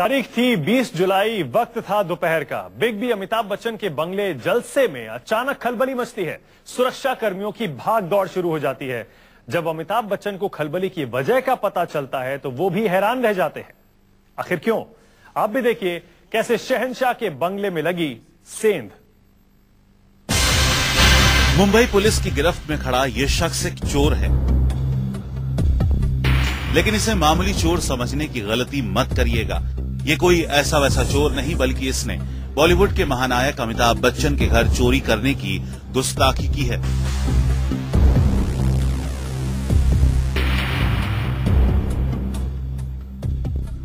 तारीख थी 20 जुलाई, वक्त था दोपहर का। बिग बी अमिताभ बच्चन के बंगले जलसे में अचानक खलबली मचती है। सुरक्षा कर्मियों की भाग दौड़ शुरू हो जाती है। जब अमिताभ बच्चन को खलबली की वजह का पता चलता है तो वो भी हैरान रह जाते हैं। आखिर क्यों? आप भी देखिए कैसे शहंशाह के बंगले में लगी सेंध। मुंबई पुलिस की गिरफ्त में खड़ा ये शख्स एक चोर है, लेकिन इसे मामूली चोर समझने की गलती मत करिएगा। ये कोई ऐसा वैसा चोर नहीं, बल्कि इसने बॉलीवुड के महानायक अमिताभ बच्चन के घर चोरी करने की गुस्ताखी की है।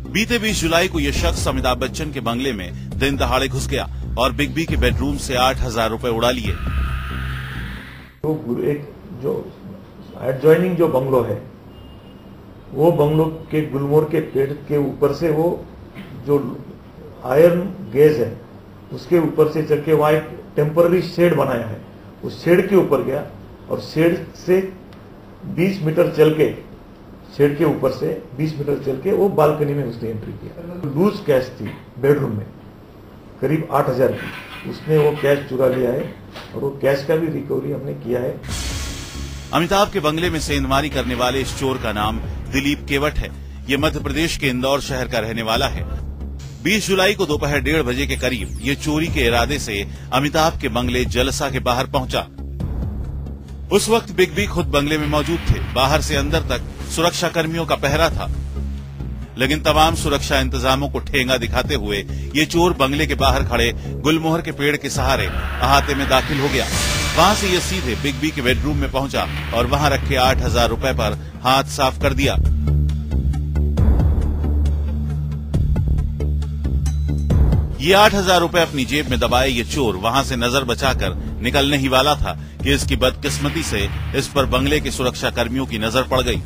बीते 20 जुलाई को यह शख्स अमिताभ बच्चन के बंगले में दिन दहाड़े घुस गया और बिग बी के बेडरूम से 8,000 रुपए उड़ा लिए। तो एक जो एडजॉइनिंग जो बंगलो है, वो बंगलो के गुलमोहर के पेड़ के ऊपर से वो जो आयरन गेज है उसके ऊपर से चल के वहां एक टेम्पररी शेड बनाया है, उस शेड के ऊपर गया और शेड से 20 मीटर चल के, शेड के ऊपर से 20 मीटर चल के वो बालकनी में उसने एंट्री किया। लूज कैश थी बेडरूम में करीब 8,000 की, उसने वो कैश चुरा लिया है और वो कैश का भी रिकवरी हमने किया है। अमिताभ के बंगले में सेंधमारी करने वाले इस चोर का नाम दिलीप केवट है। ये मध्य प्रदेश के इंदौर शहर का रहने वाला है। 20 जुलाई को दोपहर 1:30 बजे के करीब ये चोरी के इरादे से अमिताभ के बंगले जलसा के बाहर पहुंचा। उस वक्त बिग बी खुद बंगले में मौजूद थे। बाहर से अंदर तक सुरक्षा कर्मियों का पहरा था, लेकिन तमाम सुरक्षा इंतजामों को ठेंगा दिखाते हुए ये चोर बंगले के बाहर खड़े गुलमोहर के पेड़ के सहारे अहाते में दाखिल हो गया। वहां से ये सीधे बिग बी के बेडरूम में पहुंचा और वहां रखे 8,000 रुपए पर हाथ साफ कर दिया। ये 8,000 रुपए अपनी जेब में दबाए ये चोर वहां से नजर बचाकर निकलने ही वाला था कि इसकी बदकिस्मती से इस पर बंगले के सुरक्षा कर्मियों की नजर पड़ गई।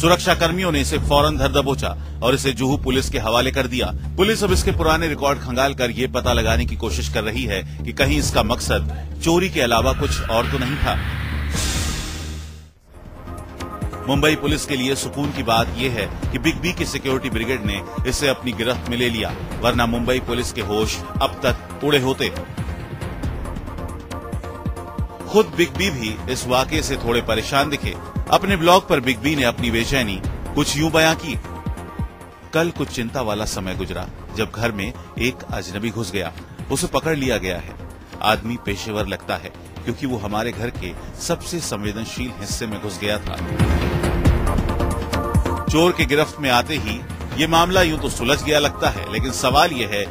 सुरक्षा कर्मियों ने इसे फौरन धर दबोचा और इसे जुहू पुलिस के हवाले कर दिया। पुलिस अब इसके पुराने रिकॉर्ड खंगाल कर ये पता लगाने की कोशिश कर रही है कि कहीं इसका मकसद चोरी के अलावा कुछ और तो नहीं था। मुंबई पुलिस के लिए सुकून की बात यह है कि बिग बी की सिक्योरिटी ब्रिगेड ने इसे अपनी गिरफ्त में ले लिया, वरना मुंबई पुलिस के होश अब तक उड़े होते। खुद बिग बी भी इस वाकये से थोड़े परेशान दिखे। अपने ब्लॉग पर बिग बी ने अपनी बेचैनी कुछ यूं बयां की। कल कुछ चिंता वाला समय गुजरा जब घर में एक अजनबी घुस गया। उसे पकड़ लिया गया है। आदमी पेशेवर लगता है क्योंकि वो हमारे घर के सबसे संवेदनशील हिस्से में घुस गया था। चोर के गिरफ्त में आते ही ये मामला यूं तो सुलझ गया लगता है, लेकिन सवाल यह है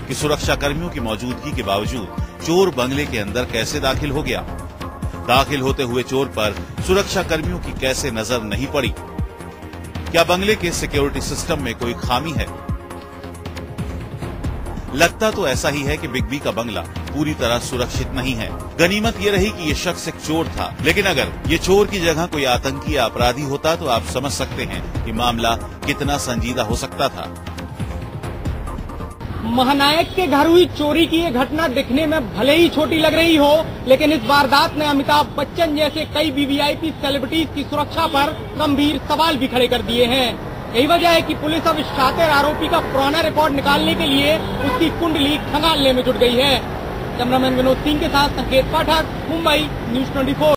कि सुरक्षा कर्मियों की मौजूदगी के बावजूद चोर बंगले के अंदर कैसे दाखिल हो गया। दाखिल होते हुए चोर पर सुरक्षा कर्मियों की कैसे नजर नहीं पड़ी। क्या बंगले के सिक्योरिटी सिस्टम में कोई खामी है? लगता तो ऐसा ही है कि बिग बी का बंगला पूरी तरह सुरक्षित नहीं है। गनीमत ये रही कि ये शख्स एक चोर था, लेकिन अगर ये चोर की जगह कोई आतंकी या अपराधी होता तो आप समझ सकते हैं कि मामला कितना संजीदा हो सकता था। महानायक के घर हुई चोरी की ये घटना दिखने में भले ही छोटी लग रही हो, लेकिन इस वारदात ने अमिताभ बच्चन जैसे कई वीवीआईपी सेलिब्रिटीज की सुरक्षा पर गंभीर सवाल भी खड़े कर दिए हैं। यही वजह है कि पुलिस अब इस शातिर आरोपी का पुराना रिकॉर्ड निकालने के लिए उसकी कुंडली खंगालने में जुट गई है। कैमरामैन विनोद सिंह के साथ संकेत पाठक, मुंबई, न्यूज 24।